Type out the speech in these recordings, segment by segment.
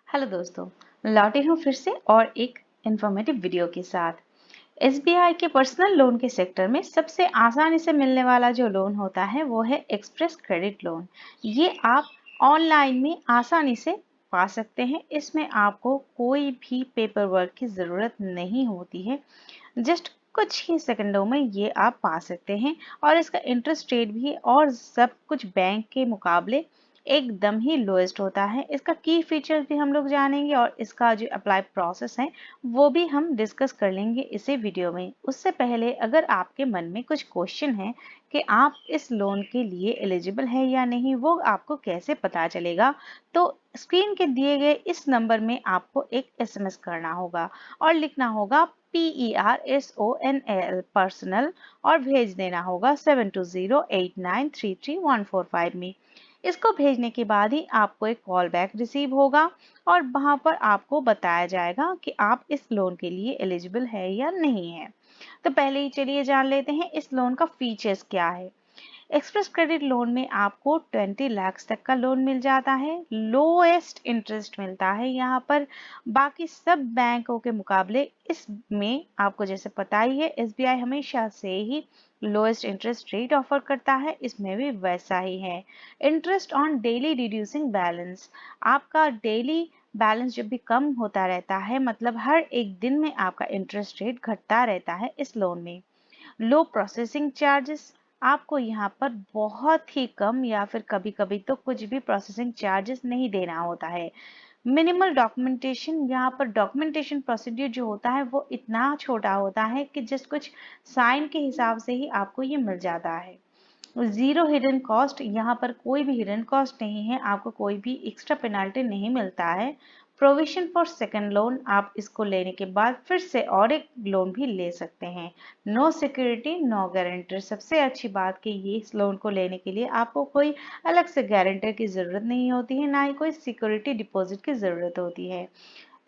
Hello दोस्तों, लौटे हूँ फिर से और एक इन्फॉर्मेटिव वीडियो के साथ। एसबीआई के पर्सनल लोन के सेक्टर में सबसे आसानी से मिलने वाला जो लोन होता है वो है एक्सप्रेस क्रेडिट लोन। ये आप ऑनलाइन में आसानी से पा सकते हैं। इसमें आपको कोई भी पेपर वर्क की ज़रूरत नहीं होती है। जस्ट कुछ ही सेकंडों में ये आप पा सकते हैं और इसका इंटरेस्ट रेट भी और सब कुछ बैंक के मुकाबले एकदम ही लोएस्ट होता है। इसका की फीचर्स भी हम लोग जानेंगे और इसका जो अप्लाई प्रोसेस है वो भी हम डिस्कस कर लेंगे इसी वीडियो में। उससे पहले अगर आपके मन में कुछ क्वेश्चन है कि आप इस लोन के लिए एलिजिबल है या नहीं, वो आपको कैसे पता चलेगा, तो स्क्रीन के दिए गए इस नंबर में आपको एक एसएमएस करना होगा और लिखना होगा PERSONAL पर्सनल और भेज देना होगा 7208933145 में। इसको भेजने के बाद ही आपको एक कॉल बैक रिसीव होगा और वहां पर आपको बताया जाएगा कि आप इस लोन के लिए एलिजिबल है या नहीं है। तो पहले ही चलिए जान लेते हैं इस लोन का फीचर्स क्या है। एक्सप्रेस क्रेडिट लोन में आपको 20 लाख तक का लोन मिल जाता है। लोएस्ट इंटरेस्ट मिलता है यहाँ पर बाकी सब बैंकों के मुकाबले। इसमें आपको जैसे पता ही है एसबीआई हमेशा से ही लोएस्ट इंटरेस्ट रेट ऑफर करता है, इसमें भी वैसा ही है। Interest on daily reducing balance, आपका डेली बैलेंस जब भी कम होता रहता है, मतलब हर एक दिन में आपका इंटरेस्ट रेट घटता रहता है इस लोन में। लो प्रोसेसिंग चार्जेस, आपको यहाँ पर बहुत ही कम या फिर कभी कभी तो कुछ भी प्रोसेसिंग चार्जेस नहीं देना होता है। मिनिमल डॉक्यूमेंटेशन, यहाँ पर डॉक्यूमेंटेशन प्रोसीड्यूर जो होता है वो इतना छोटा होता है कि जस्ट कुछ साइन के हिसाब से ही आपको ये मिल जाता है। जीरो हिडन कॉस्ट, यहाँ पर कोई भी हिडन कॉस्ट नहीं है, आपको कोई भी एक्स्ट्रा पेनाल्टी नहीं मिलता है। प्रोविजन फॉर सेकंड लोन, आप इसको लेने के बाद फिर से और एक लोन भी ले सकते हैं। नो सिक्योरिटी नो गारंटर, सबसे अच्छी बात कि ये इस लोन को लेने के लिए आपको कोई अलग से गारंटर की ज़रूरत नहीं होती है, ना ही कोई सिक्योरिटी डिपॉजिट की ज़रूरत होती है।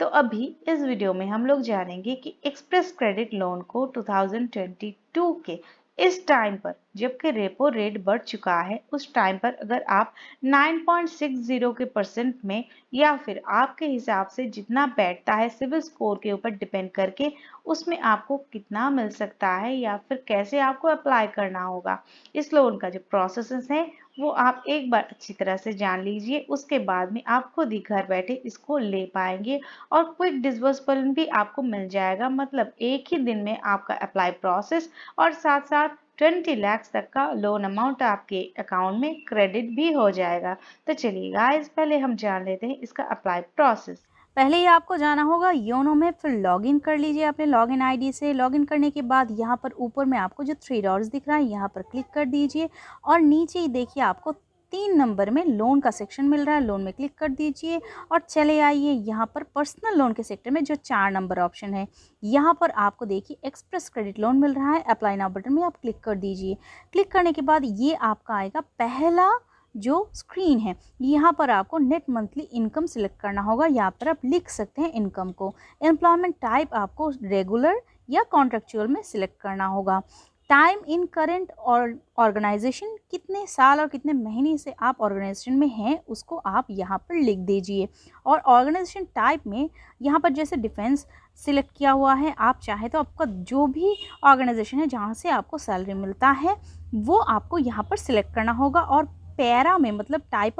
तो अभी इस वीडियो में हम लोग जानेंगे कि एक्सप्रेस क्रेडिट लोन को 2022 के इस टाइम पर जबकि रेपो रेट बढ़ चुका है, उस टाइम पर अगर आप 9.60 के परसेंट में या फिर आपके हिसाब से जितना बैठता है सिविल स्कोर के ऊपर डिपेंड करके उसमें आपको कितना मिल सकता है या फिर कैसे आपको अप्लाई करना होगा। इस लोन का जो प्रोसेस है वो आप एक बार अच्छी तरह से जान लीजिए, उसके बाद में आप खुद ही घर बैठे इसको ले पाएंगे और क्विक डिस्बर्समेंट भी आपको मिल जाएगा। मतलब एक ही दिन में आपका अप्लाई प्रोसेस और साथ साथ 20 लाख तक का लोन अमाउंट आपके अकाउंट में क्रेडिट भी हो जाएगा। तो चलिए गाइस, पहले हम जान लेते हैं इसका अप्लाई प्रोसेस। पहले ही आपको जाना होगा योनो में, फिर लॉगिन कर लीजिए अपने लॉगिन आईडी से। लॉगिन करने के बाद यहाँ पर ऊपर में आपको जो 3 डॉट्स दिख रहा है यहाँ पर क्लिक कर दीजिए और नीचे ही देखिए आपको 3 नंबर में लोन का सेक्शन मिल रहा है, लोन में क्लिक कर दीजिए और चले आइए यहाँ पर पर्सनल लोन के सेक्टर में जो 4 नंबर ऑप्शन है यहाँ पर आपको देखिए एक्सप्रेस क्रेडिट लोन मिल रहा है। अप्लाई नाउ बटन में आप क्लिक कर दीजिए। क्लिक करने के बाद ये आपका आएगा पहला जो स्क्रीन है, यहाँ पर आपको नेट मंथली इनकम सिलेक्ट करना होगा। यहाँ पर आप लिख सकते हैं इनकम को। एम्प्लॉयमेंट टाइप आपको रेगुलर या कॉन्ट्रेक्चुअल में सिलेक्ट करना होगा। टाइम इन करेंट और ऑर्गेनाइजेशन, कितने साल और कितने महीने से आप ऑर्गेनाइजेशन में हैं उसको आप यहाँ पर लिख दीजिए। और ऑर्गेनाइजेशन टाइप में यहाँ पर जैसे डिफेंस सिलेक्ट किया हुआ है, आप चाहे तो आपका जो भी ऑर्गेनाइजेशन है जहाँ से आपको सैलरी मिलता है वो आपको यहाँ पर सिलेक्ट करना होगा। और पैरा में मतलब टाइप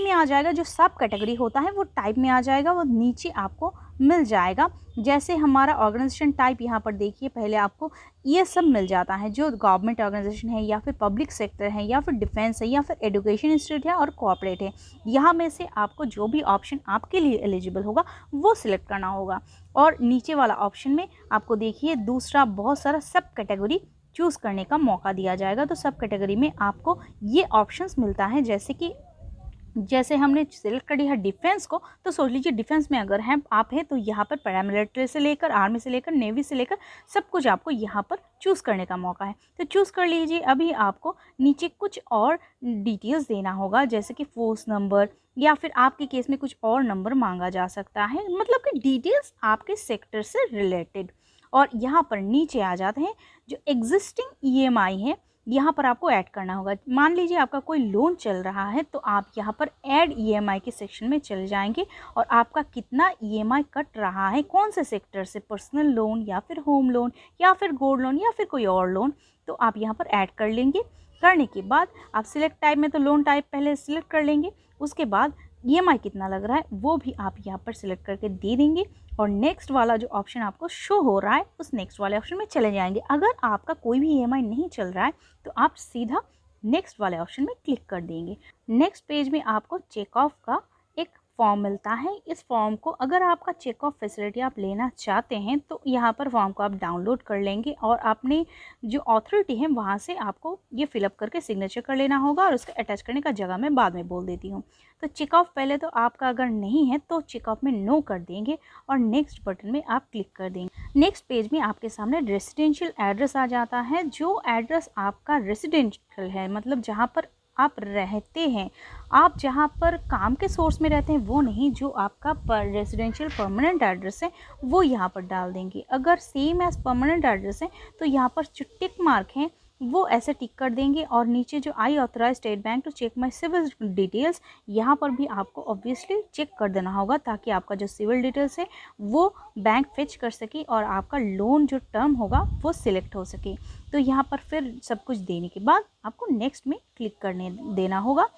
में आ जाएगा, जो सब कैटेगरी होता है वो टाइप में आ जाएगा, वो नीचे आपको मिल जाएगा। जैसे हमारा ऑर्गेनाइजेशन टाइप यहाँ पर देखिए पहले आपको ये सब मिल जाता है, जो गवर्नमेंट ऑर्गेनाइजेशन है या फिर पब्लिक सेक्टर है या फिर डिफेंस है या फिर एजुकेशन इंस्टीट्यूट है और कॉर्पोरेट है। यहाँ में से आपको जो भी ऑप्शन आपके लिए एलिजिबल होगा वो सिलेक्ट करना होगा। और नीचे वाला ऑप्शन में आपको देखिए दूसरा बहुत सारा सब कैटेगरी चूज़ करने का मौका दिया जाएगा। तो सब कैटेगरी में आपको ये ऑप्शंस मिलता है, जैसे हमने सिलेक्ट कर दिया है डिफेंस को, तो सोच लीजिए डिफेंस में अगर हैं आप हैं तो यहाँ पर पैरामिलिट्री से लेकर आर्मी से लेकर नेवी से लेकर सब कुछ आपको यहाँ पर चूज़ करने का मौका है। तो चूज़ कर लीजिए। अभी आपको नीचे कुछ और डिटेल्स देना होगा, जैसे कि फोर्स नंबर या फिर आपके केस में कुछ और नंबर मांगा जा सकता है, मतलब कि डिटेल्स आपके सेक्टर से रिलेटेड। और यहाँ पर नीचे आ जाते हैं जो एग्जिस्टिंग ईएमआई है यहाँ पर आपको ऐड करना होगा। मान लीजिए आपका कोई लोन चल रहा है तो आप यहाँ पर ऐड ईएमआई के सेक्शन में चले जाएंगे और आपका कितना ईएमआई कट रहा है, कौन से सेक्टर से, पर्सनल लोन या फिर होम लोन या फिर गोल्ड लोन या फिर कोई और लोन, तो आप यहाँ पर ऐड कर लेंगे। करने के बाद आप सिलेक्ट टाइप में तो लोन टाइप पहले सिलेक्ट कर लेंगे, उसके बाद ईएमआई कितना लग रहा है वो भी आप यहाँ पर सिलेक्ट करके दे देंगे और नेक्स्ट वाला जो ऑप्शन आपको शो हो रहा है उस नेक्स्ट वाले ऑप्शन में चले जाएंगे। अगर आपका कोई भी ईएमआई नहीं चल रहा है तो आप सीधा नेक्स्ट वाले ऑप्शन में क्लिक कर देंगे। नेक्स्ट पेज में आपको चेक ऑफ का एक फॉर्म मिलता है। इस फॉर्म को अगर आपका चेक ऑफ फैसिलिटी आप लेना चाहते हैं तो यहाँ पर फॉर्म को आप डाउनलोड कर लेंगे और अपने जो अथॉरिटी है वहाँ से आपको ये फिलअप करके सिग्नेचर कर लेना होगा और उसका अटैच करने का जगह मैं बाद में बोल देती हूँ। तो चेक ऑफ पहले तो आपका अगर नहीं है तो चेक ऑफ में नो कर देंगे और नेक्स्ट बटन में आप क्लिक कर देंगे। नेक्स्ट पेज में आपके सामने रेसिडेंशियल एड्रेस आ जाता है। जो एड्रेस आपका रेसिडेंशियल है, मतलब जहाँ पर आप रहते हैं, आप जहाँ पर काम के सोर्स में रहते हैं वो नहीं, जो आपका रेसिडेंशियल परमानेंट एड्रेस है वो यहाँ पर डाल देंगे। अगर सेम एज परमानेंट एड्रेस है तो यहाँ पर जो टिक मार्क है वो ऐसे टिक कर देंगे और नीचे जो I authorize State Bank to check my CIBIL details, यहाँ पर भी आपको ऑब्वियसली चेक कर देना होगा ताकि आपका जो सिविल डिटेल्स है वो बैंक फेच कर सके और आपका लोन जो टर्म होगा वो सिलेक्ट हो सके। तो यहाँ पर फिर सब कुछ देने के बाद आपको नेक्स्ट में क्लिक करने देना होगा।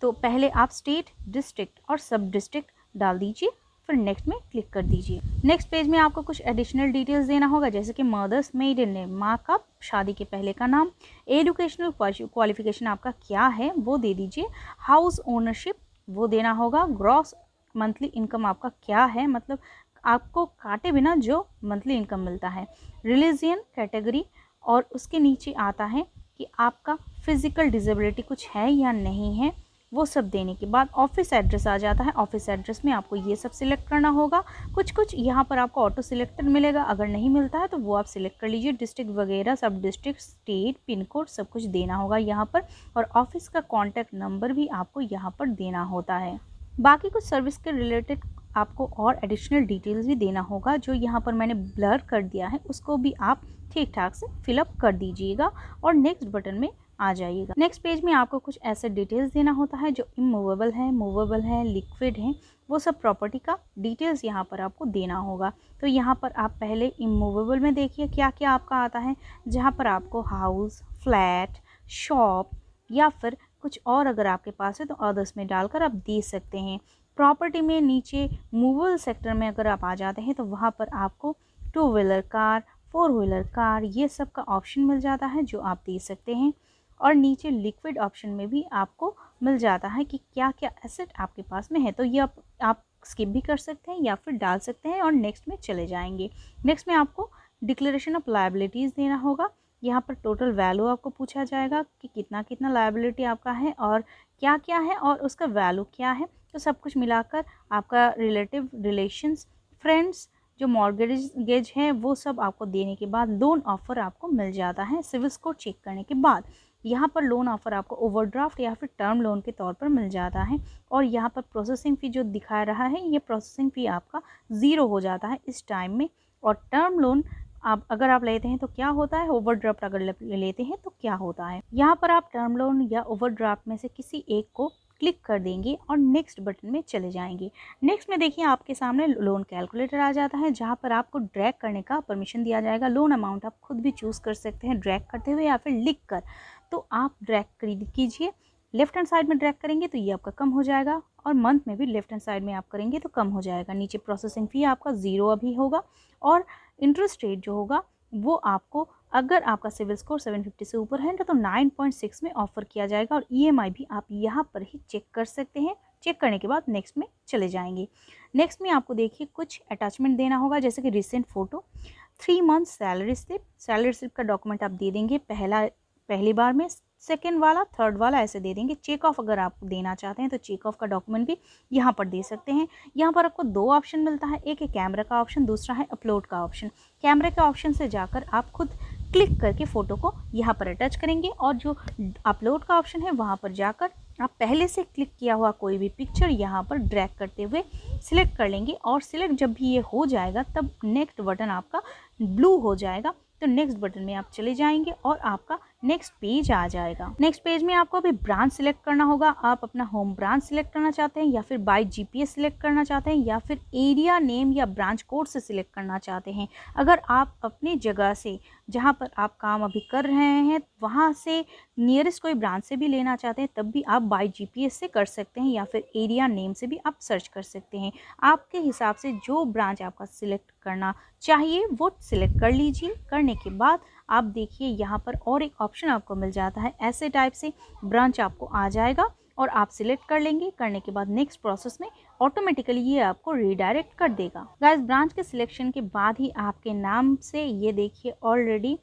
तो पहले आप स्टेट, डिस्ट्रिक्ट और सब डिस्ट्रिक्ट डाल दीजिए, फिर नेक्स्ट में क्लिक कर दीजिए। नेक्स्ट पेज में आपको कुछ एडिशनल डिटेल्स देना होगा जैसे कि मदर्स मेडन नेम, माँ का शादी के पहले का नाम, एजुकेशनल क्वालिफिकेशन आपका क्या है वो दे दीजिए, हाउस ओनरशिप वो देना होगा, ग्रॉस मंथली इनकम आपका क्या है, मतलब आपको काटे बिना जो मंथली इनकम मिलता है, रिलीजियन कैटेगरी, और उसके नीचे आता है कि आपका फिजिकल डिसेबिलिटी कुछ है या नहीं है। वो सब देने के बाद ऑफिस एड्रेस आ जाता है। ऑफिस एड्रेस में आपको ये सब सिलेक्ट करना होगा। कुछ यहाँ पर आपको ऑटो सिलेक्टर मिलेगा, अगर नहीं मिलता है तो वो आप सिलेक्ट कर लीजिए। डिस्ट्रिक्ट वगैरह, सब डिस्ट्रिक्ट, स्टेट, पिन कोड सब कुछ देना होगा यहाँ पर, और ऑफिस का कॉन्टैक्ट नंबर भी आपको यहाँ पर देना होता है। बाकी कुछ सर्विस के रिलेटेड आपको और एडिशनल डिटेल्स भी देना होगा, जो यहाँ पर मैंने ब्लर कर दिया है उसको भी आप ठीक ठाक से फिलअप कर दीजिएगा और नेक्स्ट बटन में आ जाइएगा। नेक्स्ट पेज में आपको कुछ ऐसे डिटेल्स देना होता है जो इमूवेबल है, मूवेबल है, लिक्विड है, वो सब प्रॉपर्टी का डिटेल्स यहाँ पर आपको देना होगा। तो यहाँ पर आप पहले इमूवेबल में देखिए क्या क्या आपका आता है, जहाँ पर आपको हाउस, फ्लैट, शॉप या फिर कुछ और अगर आपके पास है तो अदर्स में डालकर आप दे सकते हैं। प्रॉपर्टी में नीचे मूवेबल सेक्टर में अगर आप आ जाते हैं तो वहाँ पर आपको 2 व्हीलर कार, 4 व्हीलर कार ये सब का ऑप्शन मिल जाता है जो आप दे सकते हैं। और नीचे लिक्विड ऑप्शन में भी आपको मिल जाता है कि क्या क्या एसेट आपके पास में है, तो ये आप स्किप भी कर सकते हैं या फिर डाल सकते हैं और नेक्स्ट में चले जाएंगे। नेक्स्ट में आपको डिक्लेरेशन ऑफ लायबिलिटीज़ देना होगा। यहाँ पर टोटल वैल्यू आपको पूछा जाएगा कि कितना कितना लायबिलिटी आपका है और क्या क्या है और उसका वैल्यू क्या है। तो सब कुछ मिलाकर आपका रिलेटिव, रिलेशंस, फ्रेंड्स, जो मॉर्गेज है वो सब आपको देने के बाद लोन ऑफ़र आपको मिल जाता है। सिविल स्कोर चेक करने के बाद यहाँ पर लोन ऑफ़र आपको ओवरड्राफ्ट या फिर टर्म लोन के तौर पर मिल जाता है। और यहाँ पर प्रोसेसिंग फ़ी जो दिखा रहा है ये प्रोसेसिंग फ़ी आपका 0 हो जाता है इस टाइम में। और टर्म लोन अगर आप लेते हैं तो क्या होता है, ओवरड्राफ्ट अगर लेते हैं तो क्या होता है। यहाँ पर आप टर्म लोन या ओवरड्राफ्ट में से किसी एक को क्लिक कर देंगे और नेक्स्ट बटन में चले जाएंगे। नेक्स्ट में देखिए आपके सामने लोन कैलकुलेटर आ जाता है, जहाँ पर आपको ड्रैग करने का परमिशन दिया जाएगा। लोन अमाउंट आप खुद भी चूज़ कर सकते हैं ड्रैग करते हुए या फिर लिख कर। तो आप ड्रैग कीजिए, लेफ्ट हैंड साइड में ड्रैग करेंगे तो ये आपका कम हो जाएगा और मंथ में भी लेफ्ट हैंड साइड में आप करेंगे तो कम हो जाएगा। नीचे प्रोसेसिंग फ़ी आपका 0 अभी होगा और इंटरेस्ट रेट जो होगा वो आपको, अगर आपका सिविल स्कोर 750 से ऊपर है तो 9.6 में ऑफ़र किया जाएगा। और ईएमआई भी आप यहाँ पर ही चेक कर सकते हैं। चेक करने के बाद नेक्स्ट में चले जाएंगे। नेक्स्ट में आपको देखिए कुछ अटैचमेंट देना होगा जैसे कि recent photo, 3 month salary slip का डॉक्यूमेंट आप दे देंगे पहली बार में, सेकेंड वाला, थर्ड वाला ऐसे दे देंगे। चेक ऑफ अगर आप देना चाहते हैं तो चेक ऑफ का डॉक्यूमेंट भी यहाँ पर दे सकते हैं। यहाँ पर आपको 2 ऑप्शन मिलता है, एक है कैमरा का ऑप्शन, दूसरा है अपलोड का ऑप्शन। कैमरा के ऑप्शन से जाकर आप खुद क्लिक करके फ़ोटो को यहाँ पर अटैच करेंगे और जो अपलोड का ऑप्शन है वहाँ पर जाकर आप पहले से क्लिक किया हुआ कोई भी पिक्चर यहाँ पर ड्रैग करते हुए सिलेक्ट कर लेंगे। और सिलेक्ट जब भी ये हो जाएगा तब नेक्स्ट बटन आपका ब्लू हो जाएगा, तो नेक्स्ट बटन में आप चले जाएंगे और आपका नेक्स्ट पेज आ जाएगा। नेक्स्ट पेज में आपको अभी ब्रांच सिलेक्ट करना होगा। आप अपना होम ब्रांच सिलेक्ट करना चाहते हैं या फिर बाय जीपीएस सिलेक्ट करना चाहते हैं या फिर एरिया नेम या ब्रांच कोड से सिलेक्ट करना चाहते हैं। अगर आप अपनी जगह से जहाँ पर आप काम अभी कर रहे हैं वहाँ से नियरेस्ट कोई ब्रांच से भी लेना चाहते हैं तब भी आप बाय जीपीएस से कर सकते हैं या फिर एरिया नेम से भी आप सर्च कर सकते हैं। आपके हिसाब से जो ब्रांच आपका सिलेक्ट करना चाहिए वो सिलेक्ट कर लीजिए। करने के बाद आप देखिए यहाँ पर और एक ऑप्शन आपको मिल जाता है, ऐसे टाइप से ब्रांच आपको आ जाएगा और आप सिलेक्ट कर लेंगे। करने के बाद नेक्स्ट प्रोसेस में ऑटोमेटिकली ये आपको रीडायरेक्ट कर देगा। गाइस, ब्रांच के सिलेक्शन के बाद ही आपके नाम से ये देखिए ऑलरेडी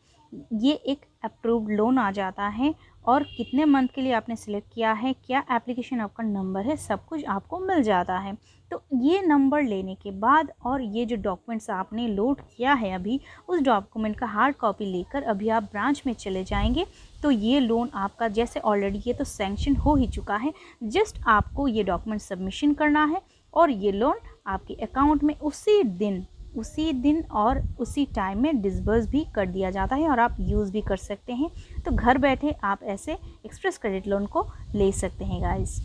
ये एक अप्रूव्ड लोन आ जाता है और कितने मंथ के लिए आपने सिलेक्ट किया है, क्या एप्लीकेशन आपका नंबर है, सब कुछ आपको मिल जाता है। तो ये नंबर लेने के बाद और ये जो डॉक्यूमेंट्स आपने लोड किया है अभी, उस डॉक्यूमेंट का हार्ड कॉपी लेकर अभी आप ब्रांच में चले जाएंगे तो ये लोन आपका जैसे ऑलरेडी ये तो सैंक्शन हो ही चुका है, जस्ट आपको ये डॉक्यूमेंट सबमिशन करना है और ये लोन आपके अकाउंट में उसी दिन और उसी टाइम में डिसबर्स भी कर दिया जाता है और आप यूज़ भी कर सकते हैं। तो घर बैठे आप ऐसे एक्सप्रेस क्रेडिट लोन को ले सकते हैं गाइस।